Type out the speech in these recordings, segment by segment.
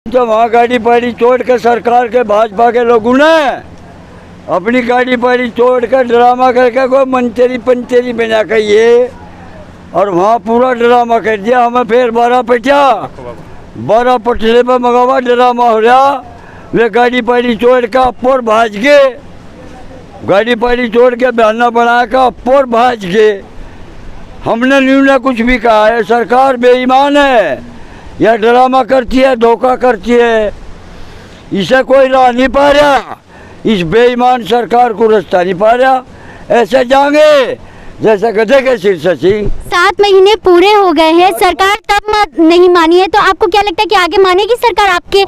तो वहाँ गाड़ी पाड़ी छोड़ के सरकार के भाजपा के लोगों ने अपनी गाड़ी पाड़ी छोड़ कर ड्रामा करके कोई मंचरी पंचरी बना के ये और वहाँ पूरा ड्रामा कर दिया। हमें फिर 12 पटिया 12 पटले पर मगावा ड्रामा हो रहा। वे गाड़ी पाड़ी छोड़ के अपोर भाज गए, गाड़ी पाड़ी छोड़ के बहाना बना के अपोर भाज गए। हमने न्यूने कुछ भी कहा है, सरकार बेईमान है या ड्रामा करती है, धोखा करती है। इसे कोई राह नहीं पा रहा, इस बेईमान सरकार को रास्ता नहीं पा रहा। ऐसे जाएंगे जैसे गधे के सिर से सिंह। 7 महीने पूरे हो गए हैं, सरकार तब नहीं मानी है, तो आपको क्या लगता है कि आगे मानेगी सरकार आपके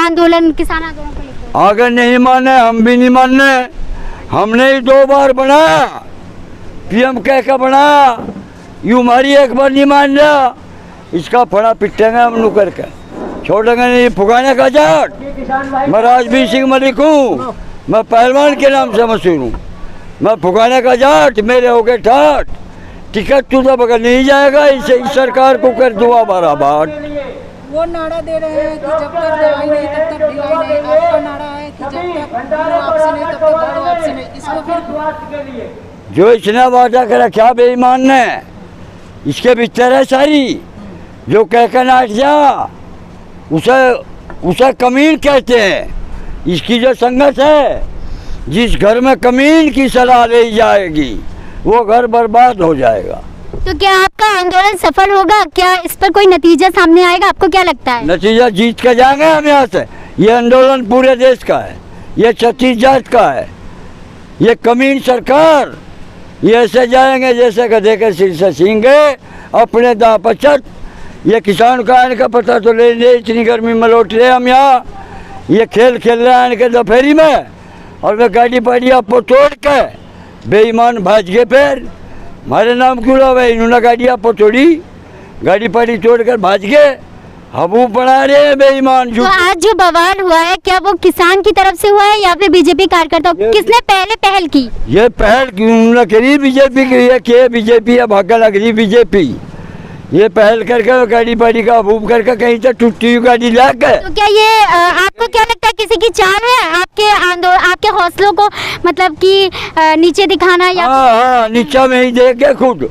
आंदोलन, किसान आंदोलन को लेकर? आगे नहीं माने, हम भी नहीं मानने। हमने ही 2 बार बनाया, पीएम कह के बनाया, यूं हमारी एक बार नहीं मान रहा। इसका फड़ा पिटेंगे हम नु करके, छोड़ेंगे नहीं। फुगाने का जाट, मैं राजवीर सिंह मलिक हूँ, मैं पहलवान के नाम से मशहूर हूँ। मैं फुगाने का जाट, मेरे हो गए ठाट। टिकट तू तो बगैर नहीं जाएगा, इसे इस सरकार को कर दुआ बारा बाट। वो नारा दे रहे हैं कि जब तक दवाई नहीं तब तक ढिलाई नहीं। आपका नारा है कि जब तक वापसी नहीं तब तक वापसी नहीं। इसको फिर जो इसने वादा करा क्या बेईमान ने, इसके भीतर है सारी। जो कह कर नाट जा उसे कमीन कहते हैं। इसकी जो संगत है, जिस घर में कमीन की सलाह ले जाएगी वो घर बर्बाद हो जाएगा। तो क्या आपका आंदोलन सफल होगा? क्या इस पर कोई नतीजा सामने आएगा? आपको क्या लगता है? नतीजा जीत के जाएंगे हम यहाँ से। ये आंदोलन पूरे देश का है, ये छत्तीसगढ़ का है। ये कमीन सरकार ये ऐसे जाएंगे जैसे गधे के सिर से सींग गए अपने दांव पर चट। ये किसान का आने का पता तो ले ले, इतनी गर्मी में लौट रहे हम यहाँ। ये खेल खेल रहे हैं के दोपहरी में, और वे गाड़ी पाड़ी आपको तोड़ के बेईमान भाज गए। फिर हमारे नाम क्यों ला भाई, इन्होंने गाड़ी आपको तोड़ी, गाड़ी पाड़ी तोड़ कर भाज गए। हबू बना रहे हैं बेईमान। तो आज जो बवाल हुआ है, क्या वो किसान की तरफ से हुआ है या फिर बीजेपी कार्यकर्ता? किसने पहले पहल की? ये पहल उन्होंने करी, बीजेपी की है कि बीजेपी या भागा लग रही बीजेपी। ये पहल करके गाड़ी पाड़ी का हबूब करके कहीं से टूटी हुई गाड़ी ला के। तो क्या ये आपको क्या लगता है किसी की चाल है आपके आपके हौसलों को मतलब कि नीचे दिखाना? या हाँ, नीचा में ही देख के खुद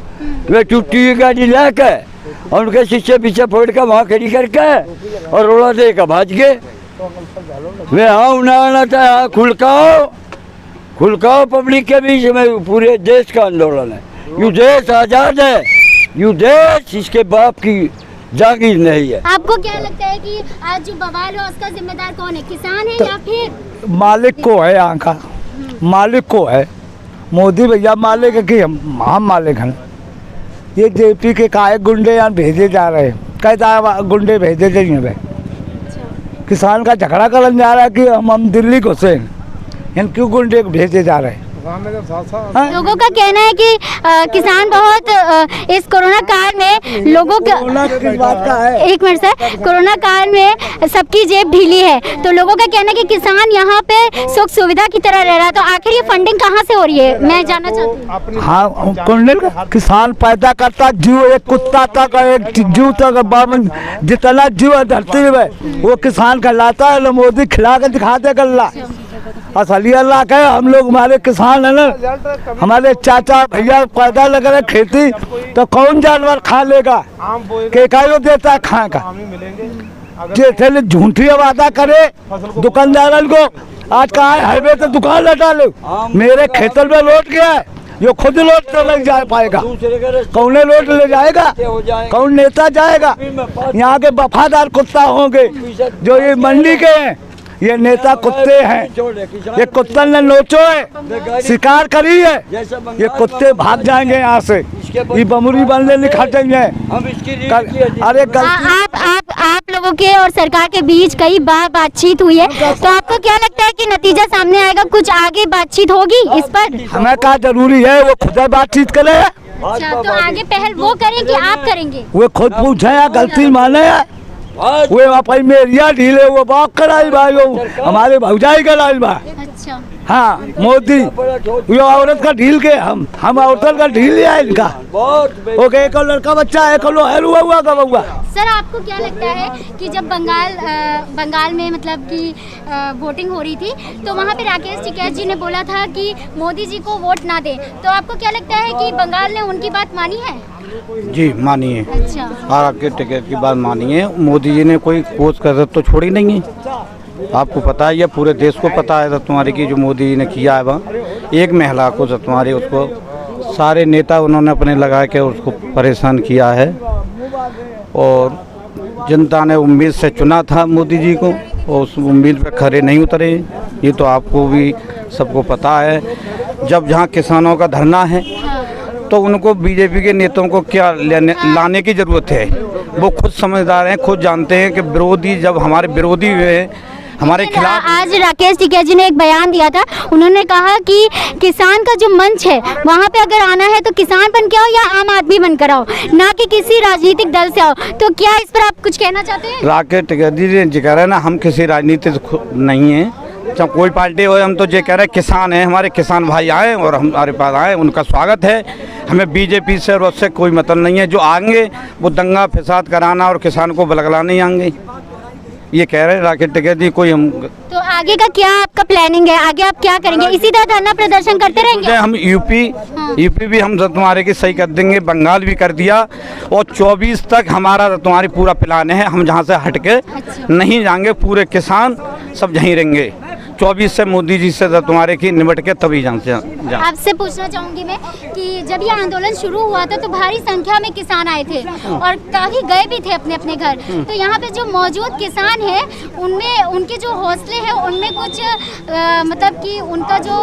वे टूटी हुई गाड़ी ला के और उनके शीशे पीछे फोड़ के वहाँ खड़ी करके और रोड़ा दे के भाज गए। वे हाँ उन्हें था खुलकाओ पब्लिक के बीच में। पूरे देश का आंदोलन है, यू देश आजाद है, यू देश इसके बाप की जागीर नहीं है। आपको क्या लगता है कि आज जो बवाल हो उसका जिम्मेदार कौन है? किसान है या फिर मालिक को है? यहाँ का मालिक को है, मोदी भैया मालिक है कि हम मालिक हैं। ये जेपी के काहे गुंडे यहाँ भेजे जा रहे हैं, कई गुंडे भेजे जाइए भाई। किसान का झगड़ा करने जा रहा है कि हम दिल्ली घुसे, इन क्यों गुंडे भेजे जा रहे हैं? लोगों का कहना है कि किसान बहुत इस कोरोना काल में लोगों का एक मिनट सर, कोरोना काल में सबकी जेब ढीली है, तो लोगों का कहना है कि किसान यहाँ पे सुख सुविधा की तरह रह रहा है। तो आखिर ये फंडिंग कहाँ से हो रही है, मैं जानना चाहती हूँ। हाँ, किसान पैदा करता जीव, एक कुत्ता तक, एक जीव तक, जितना जीव है धरती में वो किसान कहलाता है। मोदी खिला के दिखा दे गल्ला, असली अल्लाह का है। हम लोग हमारे किसान है ना, हमारे चाचा भैया पैदा लगा रहे खेती, तो कौन जानवर खा लेगा? के देता है खाए का? जैसे झूठी वादा करे दुकानदार को, आज कहा है हाईवे से दुकान लटा लो, मेरे खेतल में लौट गया है, यो खुद लौट तो नहीं जा पाएगा। कौन लौट ले जाएगा? कौन नेता जाएगा? यहाँ के वफादार कुत्ता होंगे जो ये मंडी के हैं, ये नेता कुत्ते हैं। ये कुत्ते ने नोचो है, शिकार करी है, ये कुत्ते भाग जाएंगे यहाँ से, ये बमुरी बनने निखटेंगे। अरे आप लोगों के और सरकार के बीच कई बार बातचीत हुई है, तो आपको क्या लगता है कि नतीजा सामने आएगा? कुछ आगे बातचीत होगी इस पर? हमें क्या जरूरी है, वो खुद बातचीत करे। अच्छा, तो आगे पहल वो करें कि आप करेंगे? वो खुद पूछे या गलती माने है। वे वहाँ मेरिया ढीले वो बाप कराई भाई, वो हमारे भौजाई कराई बा। अच्छा, हाँ मोदी ये औरत का ढील के हम औरत का ढील लिया है इनका। बहुत ओके एक लड़का बच्चा है कलो है हुआ कब हुआ। सर आपको क्या लगता है कि जब बंगाल में मतलब कि वोटिंग हो रही थी तो वहाँ पे राकेश टिकैत जी ने बोला था कि मोदी जी को वोट ना दें, तो आपको क्या लगता है कि बंगाल ने उनकी बात मानी है? जी मानिए। अच्छा। राकेश टिकैत की बात मानिए। मोदी जी ने कोई कोस कसरत तो छोड़ी नहीं है। आपको पता है, ये पूरे देश को पता है तुम्हारे की जो मोदी जी ने किया है वहाँ एक महिला को तुम्हारे उसको सारे नेता उन्होंने अपने लगा के उसको परेशान किया है। और जनता ने उम्मीद से चुना था मोदी जी को और उस उम्मीद पे खरे नहीं उतरे। ये तो आपको भी सबको पता है। जब जहाँ किसानों का धरना है तो उनको बीजेपी के नेताओं को क्या लाने की ज़रूरत है? वो खुद समझदार हैं, खुद जानते हैं कि विरोधी जब हमारे विरोधी हुए हमारे खिलाफ। आज राकेश टिकैत जी ने एक बयान दिया था, उन्होंने कहा कि किसान का जो मंच है वहाँ पे अगर आना है तो किसान बन के आओ या आम आदमी बनकर आओ, ना कि किसी राजनीतिक दल से आओ। तो क्या इस पर आप कुछ कहना चाहते हैं? राकेश टिकैत जी ने जिक्र है ना, हम किसी राजनीतिक नहीं हैं, चाहे कोई पार्टी हो। हम तो ये कह रहे हैं किसान हैं, हमारे किसान भाई आए और हमारे पास आए, उनका स्वागत है। हमें बीजेपी से और उससे कोई मतलब नहीं है। जो आएंगे वो दंगा फसाद कराना और किसान को बलगलाने ही आएंगे, ये कह रहे हैं राकेश टिकैत जी। कोई हम तो आगे का क्या आपका प्लानिंग है? आगे आप क्या करेंगे? इसी तरह धरना प्रदर्शन करते रहेंगे? हम यूपी भी हम तुम्हारे की सही कर देंगे, बंगाल भी कर दिया और 24 तक हमारा तुम्हारी पूरा प्लान है। हम जहाँ से हटके नहीं जाएंगे, पूरे किसान सब यहीं रहेंगे। 24 से मोदी जी से तुम्हारे की निपट के तभी जान। आपसे पूछना चाहूंगी मैं कि जब ये आंदोलन शुरू हुआ था तो भारी संख्या में किसान आए थे और काफी गए भी थे अपने अपने घर। तो यहाँ पे जो मौजूद किसान हैं उनमें उनके जो हौसले हैं उनमें कुछ मतलब कि उनका जो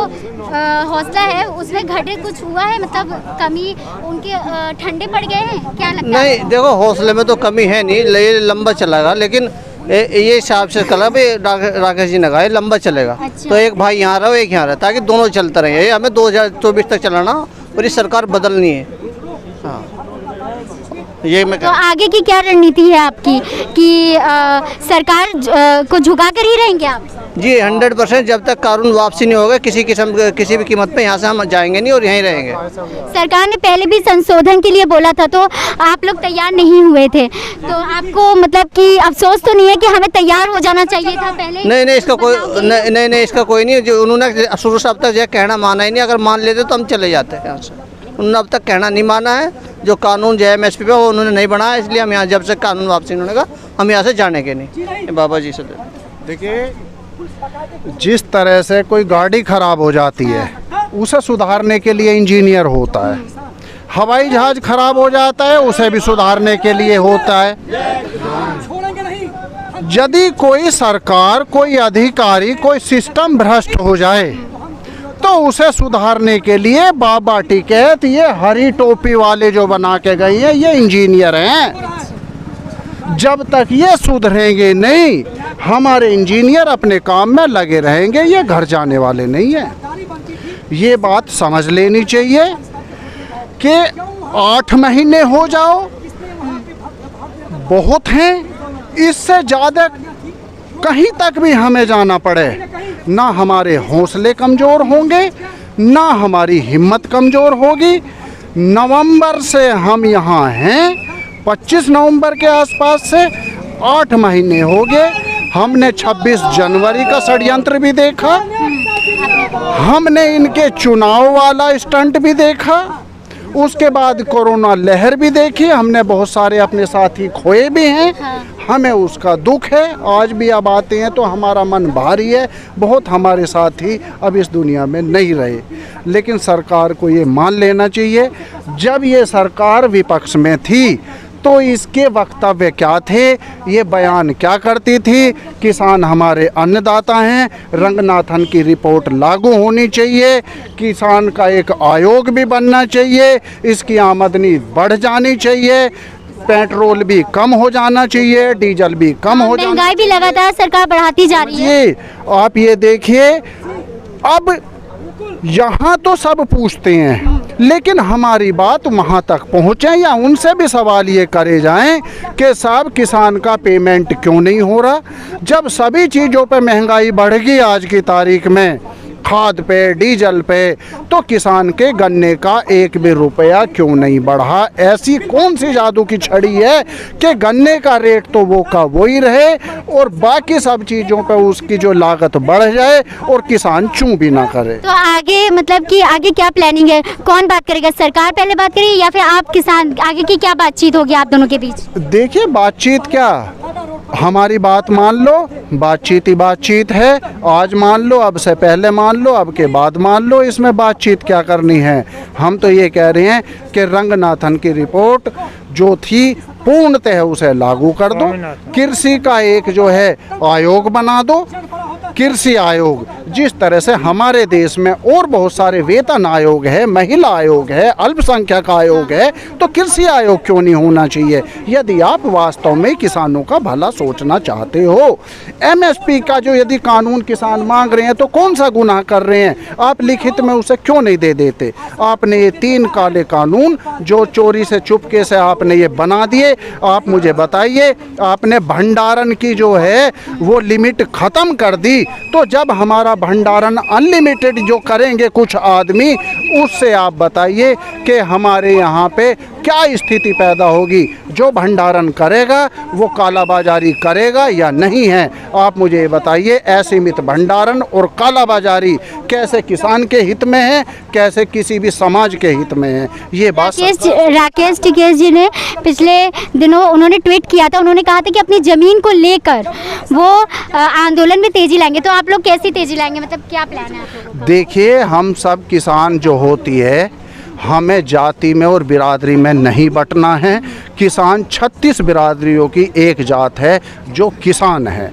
हौसला है उसमें घटे कुछ हुआ है, मतलब कमी उनके ठंडे पड़ गए हैं, क्या लगता है? नहीं देखो, हौसले में तो कमी है नहीं, ये लंबा चलेगा। लेकिन ये हिसाब से कला भी राकेश जी ने कहा लंबा चलेगा। अच्छा। तो एक भाई यहाँ रहो एक यहाँ रहे, ताकि दोनों चलते रहे। हमें 2024 तक चलाना और ये सरकार बदलनी है। हाँ ये मैं तो आगे की क्या रणनीति है आपकी कि सरकार को झुका कर ही रहेंगे आप? जी 100%। जब तक कानून वापसी नहीं होगा किसी किस्म किसी भी कीमत पे यहाँ से हम जाएंगे नहीं और यहीं रहेंगे। सरकार ने पहले भी संशोधन के लिए बोला था तो आप लोग तैयार नहीं हुए थे, तो आपको मतलब कि अफसोस तो नहीं है कि हमें तैयार हो जाना चाहिए था पहले? नहीं इसका कोई नहीं इसका कोई नहीं। जो उन्होंने शुरू से अब तक यह कहना माना ही नहीं। अगर मान लेते तो हम चले जाते हैं यहाँ से। उन्होंने अब तक कहना नहीं माना है। जो कानून जो है MSP पे वो उन्होंने नहीं बनाया, इसलिए हम यहाँ जब से कानून वापसी उन्होंने कहा हम यहाँ से जाने के नहीं। बाबा जी से देखिए, जिस तरह से कोई गाड़ी खराब हो जाती है उसे सुधारने के लिए इंजीनियर होता है, हवाई जहाज खराब हो जाता है उसे भी सुधारने के लिए होता है। यदि कोई सरकार, कोई अधिकारी, कोई सिस्टम भ्रष्ट हो जाए तो उसे सुधारने के लिए बाबा टिकैत, ये हरी टोपी वाले जो बना के गए हैं, ये इंजीनियर हैं। जब तक ये सुधरेंगे नहीं, हमारे इंजीनियर अपने काम में लगे रहेंगे, ये घर जाने वाले नहीं हैं। ये बात समझ लेनी चाहिए कि 8 महीने हो जाओ बहुत हैं, इससे ज़्यादा कहीं तक भी हमें जाना पड़े, ना हमारे हौसले कमज़ोर होंगे, ना हमारी हिम्मत कमज़ोर होगी। नवंबर से हम यहाँ हैं, 25 नवंबर के आसपास से 8 महीने हो गए। हमने 26 जनवरी का षड्यंत्र भी देखा, हमने इनके चुनाव वाला स्टंट भी देखा, उसके बाद कोरोना लहर भी देखी। हमने बहुत सारे अपने साथी खोए भी हैं, हमें उसका दुख है। आज भी अब आते हैं तो हमारा मन भारी है। बहुत हमारे साथी अब इस दुनिया में नहीं रहे, लेकिन सरकार को ये मान लेना चाहिए, जब ये सरकार विपक्ष में थी तो इसके वक्तव्य क्या थे, ये बयान क्या करती थी? किसान हमारे अन्नदाता हैं, रंगनाथन की रिपोर्ट लागू होनी चाहिए, किसान का एक आयोग भी बनना चाहिए, इसकी आमदनी बढ़ जानी चाहिए, पेट्रोल भी कम हो जाना चाहिए, डीजल भी कम हो जाना। महंगाई भी लगातार सरकार बढ़ाती जा रही है। आप ये देखिए, अब यहाँ तो सब पूछते हैं, लेकिन हमारी बात वहाँ तक पहुँचे या उनसे भी सवाल ये करे जाएं कि साहब किसान का पेमेंट क्यों नहीं हो रहा? जब सभी चीज़ों पर महंगाई बढ़ गई आज की तारीख में, खाद पे, डीजल पे, तो किसान के गन्ने का एक भी रुपया क्यों नहीं बढ़ा? ऐसी कौन सी जादू की छड़ी है कि गन्ने का रेट तो वो का वो ही रहे और बाकी सब चीज़ों पे उसकी जो लागत बढ़ जाए और किसान चूं भी ना करे? तो आगे मतलब कि आगे क्या प्लानिंग है? कौन बात करेगा? सरकार पहले बात करेगी या फिर आप किसान? आगे की क्या बातचीत होगी आप दोनों के बीच? देखिए, बातचीत क्या, हमारी बात मान लो, बातचीत ही बातचीत है। आज मान लो, अब से पहले मान लो, अब के बाद मान लो, इसमें बातचीत क्या करनी है? हम तो ये कह रहे हैं कि रंगनाथन की रिपोर्ट जो थी पूर्णतः उसे लागू कर दो। कृषि का एक जो है आयोग बना दो, कृषि आयोग, जिस तरह से हमारे देश में और बहुत सारे वेतन आयोग है, महिला आयोग है, अल्पसंख्यक आयोग है, तो कृषि आयोग क्यों नहीं होना चाहिए? यदि आप वास्तव में किसानों का भला सोचना चाहते हो, एमएसपी का जो यदि कानून किसान मांग रहे हैं तो कौन सा गुनाह कर रहे हैं? आप लिखित में उसे क्यों नहीं दे देते? आपने ये 3 काले कानून जो चोरी से चुपके से आपने ये बना दिए, आप मुझे बताइए, आपने भंडारण की जो है वो लिमिट ख़त्म कर दी, तो जब हमारा भंडारण अनलिमिटेड जो करेंगे कुछ आदमी, उससे आप बताइए कि हमारे यहाँ पे क्या स्थिति पैदा होगी? जो भंडारण करेगा वो कालाबाजारी करेगा या नहीं है? आप मुझे ये बताइए, असीमित भंडारण और कालाबाजारी कैसे किसान के हित में है, कैसे किसी भी समाज के हित में है? ये बात राकेश टिकेश जी ने पिछले दिनों उन्होंने ट्वीट किया था, उन्होंने कहा था कि अपनी ज़मीन को लेकर वो आंदोलन में तेजी लाएंगे। तो आप लोग कैसी तेजी लाएंगे, मतलब क्या प्लान है आप लोगों का? देखिए, हम सब किसान जो होती है, हमें जाति में और बिरादरी में नहीं बंटना है। किसान 36 बिरादरियों की एक जात है जो किसान है।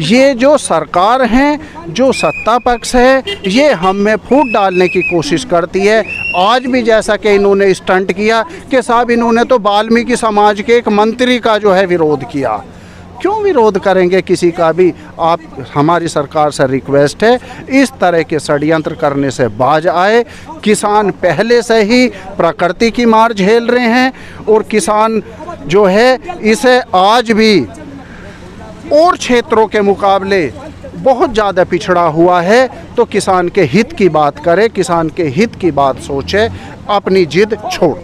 ये जो सरकार हैं, जो सत्ता पक्ष है, ये हम में फूट डालने की कोशिश करती है। आज भी जैसा कि इन्होंने स्टंट किया कि साहब इन्होंने तो वाल्मीकि समाज के एक मंत्री का जो है विरोध किया। क्यों विरोध करेंगे किसी का भी? आप, हमारी सरकार से रिक्वेस्ट है, इस तरह के षड्यंत्र करने से बाज आए। किसान पहले से ही प्रकृति की मार झेल रहे हैं और किसान जो है इसे आज भी और क्षेत्रों के मुकाबले बहुत ज़्यादा पिछड़ा हुआ है। तो किसान के हित की बात करे, किसान के हित की बात सोचे, अपनी जिद छोड़।